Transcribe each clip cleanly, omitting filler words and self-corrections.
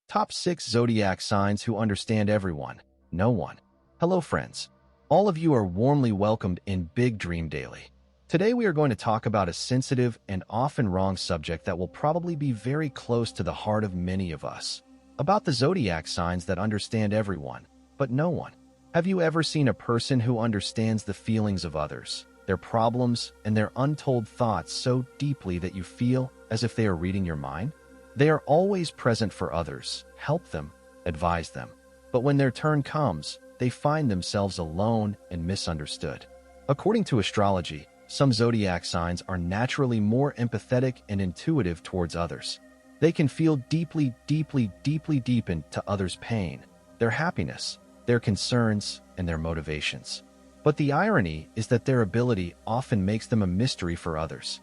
Top 6 Zodiac Signs Who Understand Everyone. No one. Hello friends. All of you are warmly welcomed in Big Dream Daily. Today we are going to talk about a sensitive and often wrong subject that will probably be very close to the heart of many of us. About the Zodiac signs that understand everyone, but no one. Have you ever seen a person who understands the feelings of others, their problems, and their untold thoughts so deeply that you feel as if they are reading your mind? They are always present for others, help them, advise them. But when their turn comes, they find themselves alone and misunderstood. According to astrology, some zodiac signs are naturally more empathetic and intuitive towards others. They can feel deeply deepened to others' pain, their happiness, their concerns, and their motivations. But the irony is that their ability often makes them a mystery for others.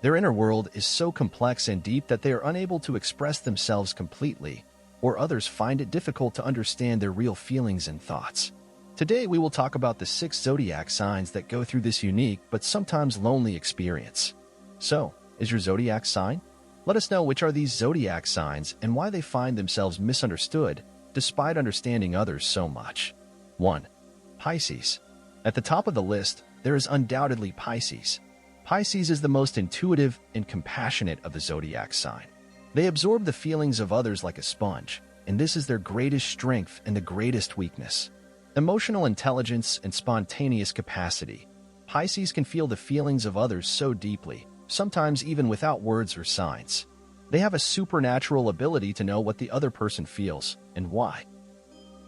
Their inner world is so complex and deep that they are unable to express themselves completely, or others find it difficult to understand their real feelings and thoughts. Today we will talk about the 6 zodiac signs that go through this unique but sometimes lonely experience. So, is your zodiac sign? Let us know which are these zodiac signs and why they find themselves misunderstood despite understanding others so much. 1. Pisces. At the top of the list, there is undoubtedly Pisces. Pisces is the most intuitive and compassionate of the zodiac sign. They absorb the feelings of others like a sponge, and this is their greatest strength and the greatest weakness. Emotional intelligence and spontaneous capacity. Pisces can feel the feelings of others so deeply, sometimes even without words or signs. They have a supernatural ability to know what the other person feels and why.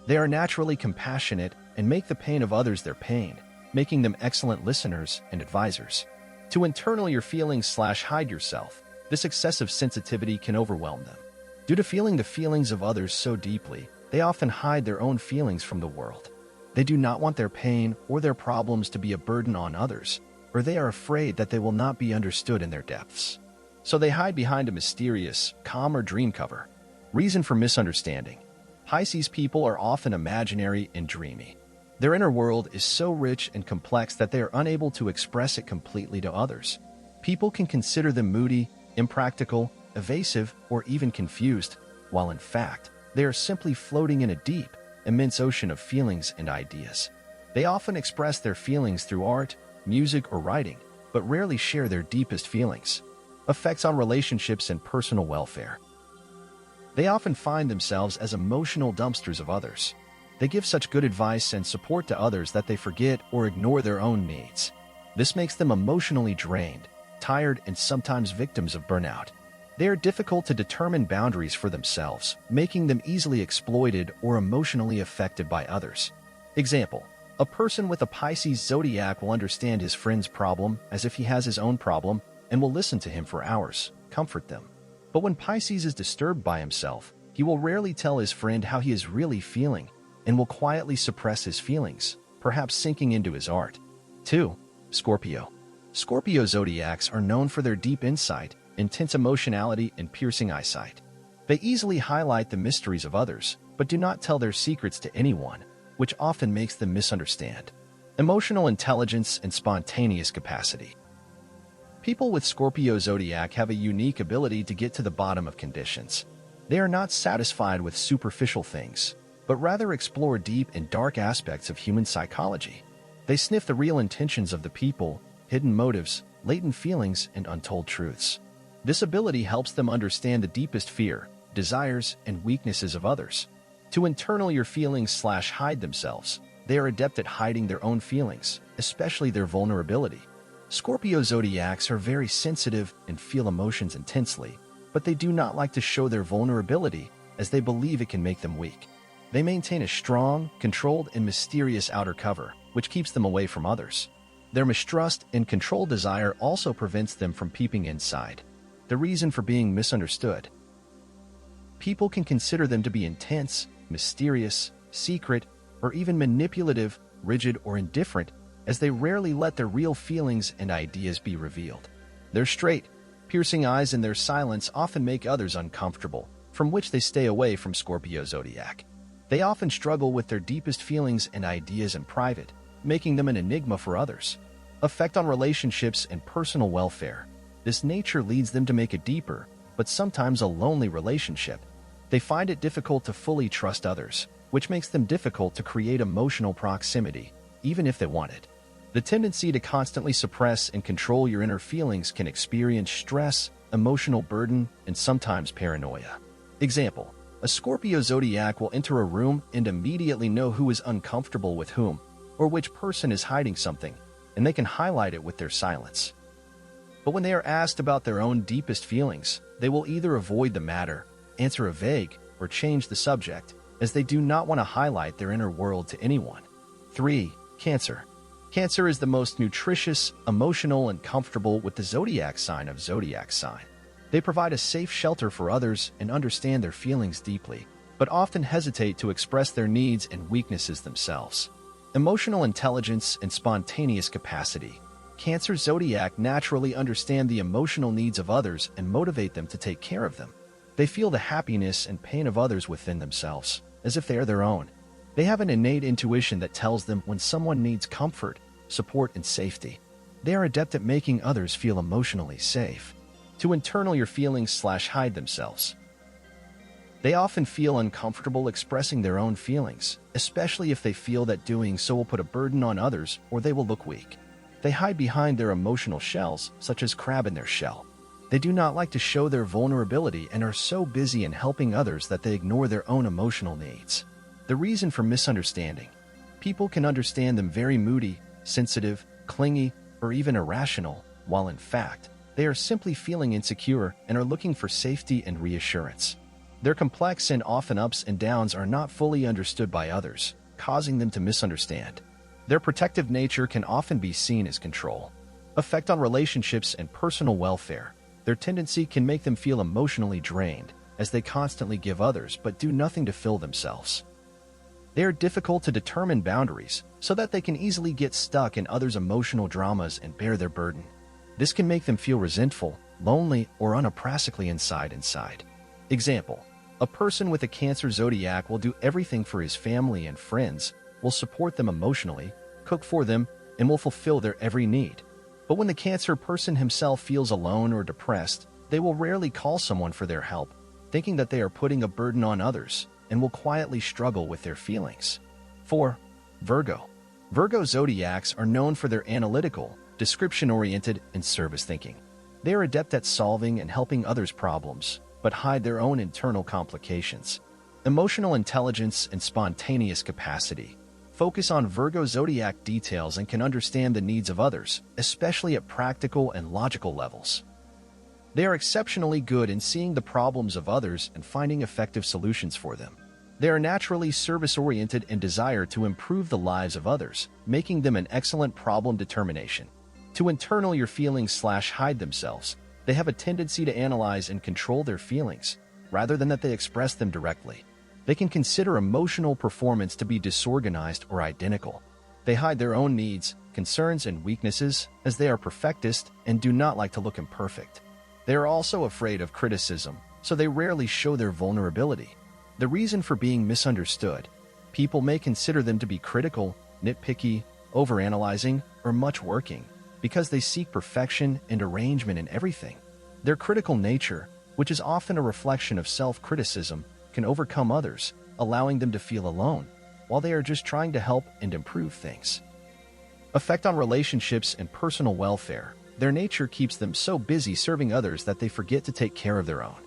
They are naturally compassionate and make the pain of others their pain, making them excellent listeners and advisors. To internal your feelings/hide yourself, this excessive sensitivity can overwhelm them. Due to feeling the feelings of others so deeply, they often hide their own feelings from the world. They do not want their pain or their problems to be a burden on others, or they are afraid that they will not be understood in their depths. So they hide behind a mysterious, calm or dream cover. Reason for misunderstanding. Pisces people are often imaginary and dreamy. Their inner world is so rich and complex that they are unable to express it completely to others. People can consider them moody, impractical, evasive, or even confused, while in fact, they are simply floating in a deep, immense ocean of feelings and ideas. They often express their feelings through art, music, or writing, but rarely share their deepest feelings. Effects on relationships and personal welfare. They often find themselves as emotional dumpsters of others. They give such good advice and support to others that they forget or ignore their own needs. This makes them emotionally drained, tired, and sometimes victims of burnout. They are difficult to determine boundaries for themselves, making them easily exploited or emotionally affected by others. Example: a person with a Pisces zodiac will understand his friend's problem as if he has his own problem and will listen to him for hours, comfort them. But when Pisces is disturbed by himself, he will rarely tell his friend how he is really feeling, and will quietly suppress his feelings, perhaps sinking into his art. 2. Scorpio. Scorpio zodiacs are known for their deep insight, intense emotionality, and piercing eyesight. They easily highlight the mysteries of others, but do not tell their secrets to anyone, which often makes them misunderstand. Emotional intelligence and spontaneous capacity. People with Scorpio zodiac have a unique ability to get to the bottom of conditions. They are not satisfied with superficial things, but rather explore deep and dark aspects of human psychology. They sniff the real intentions of the people, hidden motives, latent feelings, and untold truths. This ability helps them understand the deepest fear, desires, and weaknesses of others. To internal your feelings/hide themselves, they are adept at hiding their own feelings, especially their vulnerability. Scorpio zodiacs are very sensitive and feel emotions intensely, but they do not like to show their vulnerability as they believe it can make them weak. They maintain a strong, controlled, and mysterious outer cover, which keeps them away from others. Their mistrust and control desire also prevents them from peeping inside. The reason for being misunderstood. People can consider them to be intense, mysterious, secret, or even manipulative, rigid, or indifferent, as they rarely let their real feelings and ideas be revealed. Their straight, piercing eyes and their silence often make others uncomfortable, from which they stay away from Scorpio zodiac. They often struggle with their deepest feelings and ideas in private, making them an enigma for others. Effect on relationships and personal welfare. This nature leads them to make a deeper, but sometimes a lonely relationship. They find it difficult to fully trust others, which makes them difficult to create emotional proximity, even if they want it. The tendency to constantly suppress and control your inner feelings can experience stress, emotional burden, and sometimes paranoia. Example: a Scorpio zodiac will enter a room and immediately know who is uncomfortable with whom, or which person is hiding something, and they can highlight it with their silence. But when they are asked about their own deepest feelings, they will either avoid the matter, answer a vague, or change the subject, as they do not want to highlight their inner world to anyone. 3. Cancer. Cancer is the most nutritious, emotional, and comfortable with the zodiac sign of zodiac sign. They provide a safe shelter for others and understand their feelings deeply, but often hesitate to express their needs and weaknesses themselves. Emotional intelligence and spontaneous capacity. Cancer zodiac naturally understand the emotional needs of others and motivate them to take care of them. They feel the happiness and pain of others within themselves, as if they are their own. They have an innate intuition that tells them when someone needs comfort, support, and safety. They are adept at making others feel emotionally safe. To internal your feelings/hide themselves. They often feel uncomfortable expressing their own feelings, especially if they feel that doing so will put a burden on others or they will look weak. They hide behind their emotional shells, such as crab in their shell. They do not like to show their vulnerability and are so busy in helping others that they ignore their own emotional needs. The reason for misunderstanding. People can understand them very moody, sensitive, clingy, or even irrational, while in fact, they are simply feeling insecure and are looking for safety and reassurance. Their complex and often ups and downs are not fully understood by others, causing them to misunderstand. Their protective nature can often be seen as control. Effect on relationships and personal welfare. Their tendency can make them feel emotionally drained, as they constantly give others but do nothing to fill themselves. They are difficult to determine boundaries, so that they can easily get stuck in others' emotional dramas and bear their burden. This can make them feel resentful, lonely, or unappraisably inside. Example: a person with a Cancer zodiac will do everything for his family and friends, will support them emotionally, cook for them, and will fulfill their every need. But when the Cancer person himself feels alone or depressed, they will rarely call someone for their help, thinking that they are putting a burden on others, and will quietly struggle with their feelings. 4. Virgo. Virgo zodiacs are known for their analytical, description-oriented, and service thinking. They are adept at solving and helping others' problems, but hide their own internal complications. Emotional intelligence and spontaneous capacity. Focus on Virgo zodiac details and can understand the needs of others, especially at practical and logical levels. They are exceptionally good in seeing the problems of others and finding effective solutions for them. They are naturally service-oriented and desire to improve the lives of others, making them an excellent problem determination. To internal your feelings/hide themselves, they have a tendency to analyze and control their feelings, rather than that they express them directly. They can consider emotional performance to be disorganized or identical. They hide their own needs, concerns, and weaknesses, as they are perfectists and do not like to look imperfect. They are also afraid of criticism, so they rarely show their vulnerability. The reason for being misunderstood. People may consider them to be critical, nitpicky, overanalyzing, or much working, because they seek perfection and arrangement in everything. Their critical nature, which is often a reflection of self-criticism, can overcome others, allowing them to feel alone, while they are just trying to help and improve things. Effect on relationships and personal welfare. Their nature keeps them so busy serving others that they forget to take care of their own.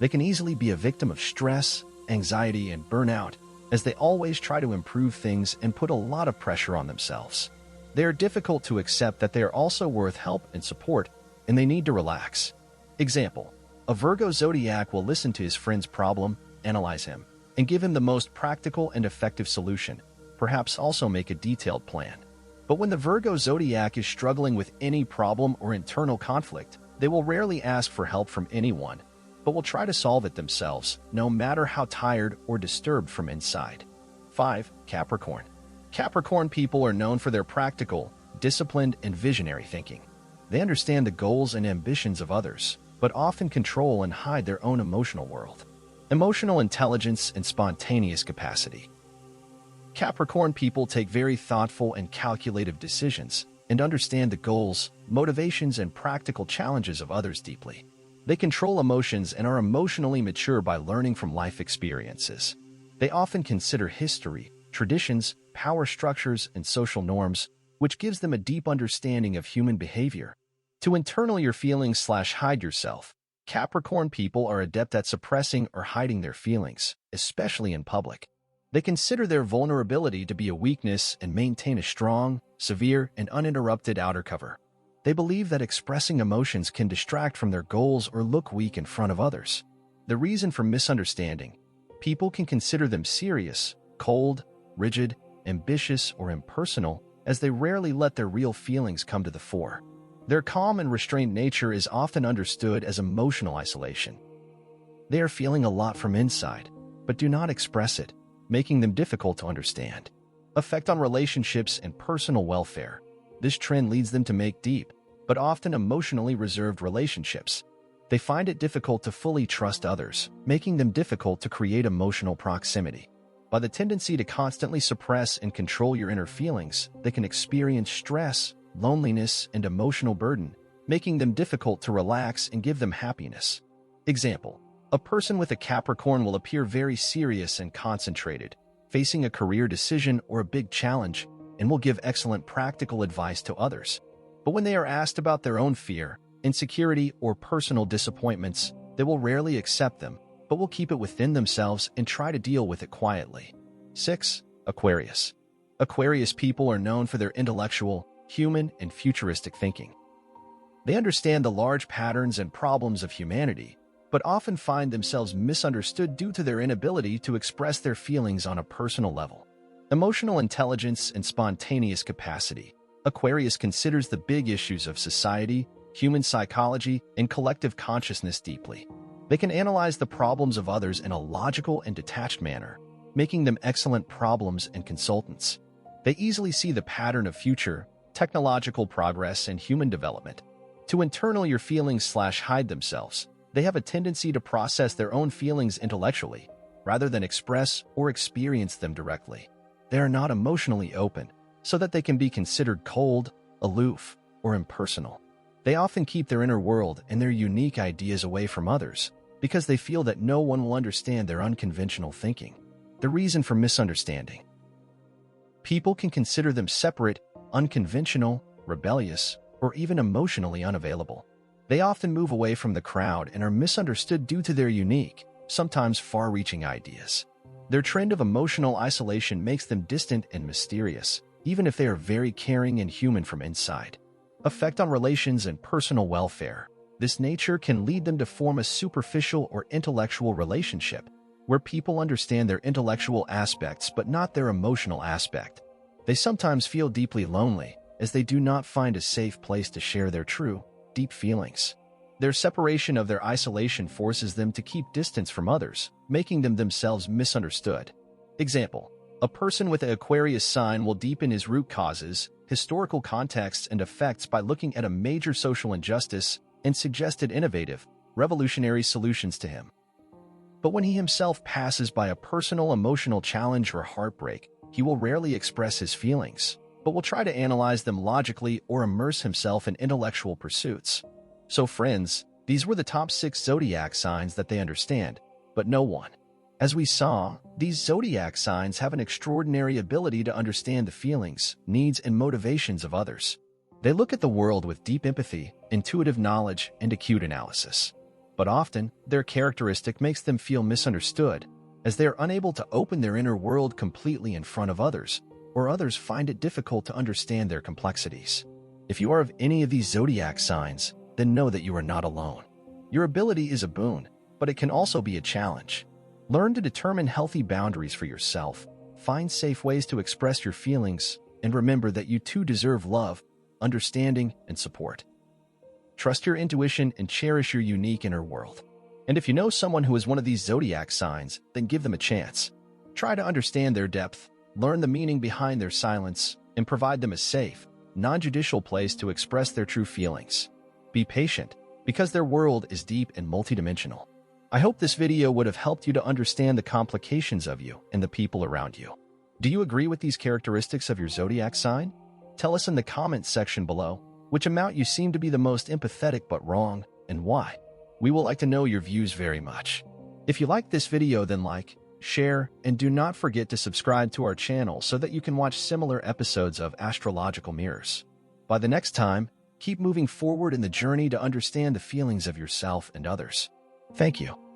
They can easily be a victim of stress, anxiety, and burnout, as they always try to improve things and put a lot of pressure on themselves. They are difficult to accept that they are also worth help and support, and they need to relax. Example: a Virgo zodiac will listen to his friend's problem, analyze him, and give him the most practical and effective solution, perhaps also make a detailed plan. But when the Virgo zodiac is struggling with any problem or internal conflict, they will rarely ask for help from anyone, but will try to solve it themselves, no matter how tired or disturbed from inside. 5. Capricorn. Capricorn people are known for their practical, disciplined, and visionary thinking. They understand the goals and ambitions of others, but often control and hide their own emotional world. Emotional intelligence and spontaneous capacity. Capricorn people take very thoughtful and calculative decisions and understand the goals, motivations, and practical challenges of others deeply. They control emotions and are emotionally mature by learning from life experiences. They often consider history, traditions, power structures, and social norms, which gives them a deep understanding of human behavior. To internal your feelings/hide yourself, Capricorn people are adept at suppressing or hiding their feelings, especially in public. They consider their vulnerability to be a weakness and maintain a strong, severe, and uninterrupted outer cover. They believe that expressing emotions can distract from their goals or look weak in front of others. The reason for misunderstanding: people can consider them serious, cold, rigid, ambitious, or impersonal, as they rarely let their real feelings come to the fore. Their calm and restrained nature is often understood as emotional isolation. They are feeling a lot from inside, but do not express it, making them difficult to understand. Effect on relationships and personal welfare: this trend leads them to make deep, but often emotionally reserved relationships. They find it difficult to fully trust others, making them difficult to create emotional proximity. By the tendency to constantly suppress and control your inner feelings, they can experience stress, loneliness, and emotional burden, making them difficult to relax and give them happiness. Example: a person with a Capricorn will appear very serious and concentrated, facing a career decision or a big challenge, and will give excellent practical advice to others. But when they are asked about their own fear, insecurity, or personal disappointments, they will rarely accept them, but will keep it within themselves and try to deal with it quietly. 6. Aquarius. Aquarius people are known for their intellectual, human, and futuristic thinking. They understand the large patterns and problems of humanity, but often find themselves misunderstood due to their inability to express their feelings on a personal level. Emotional intelligence and spontaneous capacity: Aquarius considers the big issues of society, human psychology, and collective consciousness deeply. They can analyze the problems of others in a logical and detached manner, making them excellent problems and consultants. They easily see the pattern of future, technological progress, and human development. To internal your feelings/hide themselves, they have a tendency to process their own feelings intellectually, rather than express or experience them directly. They are not emotionally open, so that they can be considered cold, aloof, or impersonal. They often keep their inner world and their unique ideas away from others, because they feel that no one will understand their unconventional thinking. The reason for misunderstanding: people can consider them separate, unconventional, rebellious, or even emotionally unavailable. They often move away from the crowd and are misunderstood due to their unique, sometimes far-reaching ideas. Their trend of emotional isolation makes them distant and mysterious, even if they are very caring and human from inside. Effect on relations and personal welfare: this nature can lead them to form a superficial or intellectual relationship, where people understand their intellectual aspects but not their emotional aspect. They sometimes feel deeply lonely, as they do not find a safe place to share their true, deep feelings. Their separation of their isolation forces them to keep distance from others, making them themselves misunderstood. Example: a person with an Aquarius sign will deepen his root causes, historical contexts, and effects by looking at a major social injustice and suggested innovative, revolutionary solutions to him. But when he himself passes by a personal emotional challenge or heartbreak, he will rarely express his feelings, but will try to analyze them logically or immerse himself in intellectual pursuits. So friends, these were the top 6 zodiac signs that they understand, but no one. As we saw, these zodiac signs have an extraordinary ability to understand the feelings, needs, and motivations of others. They look at the world with deep empathy, intuitive knowledge, and acute analysis. But often, their characteristic makes them feel misunderstood, as they are unable to open their inner world completely in front of others, or others find it difficult to understand their complexities. If you are of any of these zodiac signs, then know that you are not alone. Your ability is a boon, but it can also be a challenge. Learn to determine healthy boundaries for yourself, find safe ways to express your feelings, and remember that you too deserve love, understanding, and support. Trust your intuition and cherish your unique inner world. And if you know someone who is one of these zodiac signs, then give them a chance. Try to understand their depth, learn the meaning behind their silence, and provide them a safe, non-judicial place to express their true feelings. Be patient, because their world is deep and multidimensional. I hope this video would have helped you to understand the complications of you and the people around you. Do you agree with these characteristics of your zodiac sign? Tell us in the comments section below which amount you seem to be the most empathetic but wrong, and why. We would like to know your views very much. If you like this video, then like, share, and do not forget to subscribe to our channel so that you can watch similar episodes of Astrological Mirrors. By the next time, keep moving forward in the journey to understand the feelings of yourself and others. Thank you.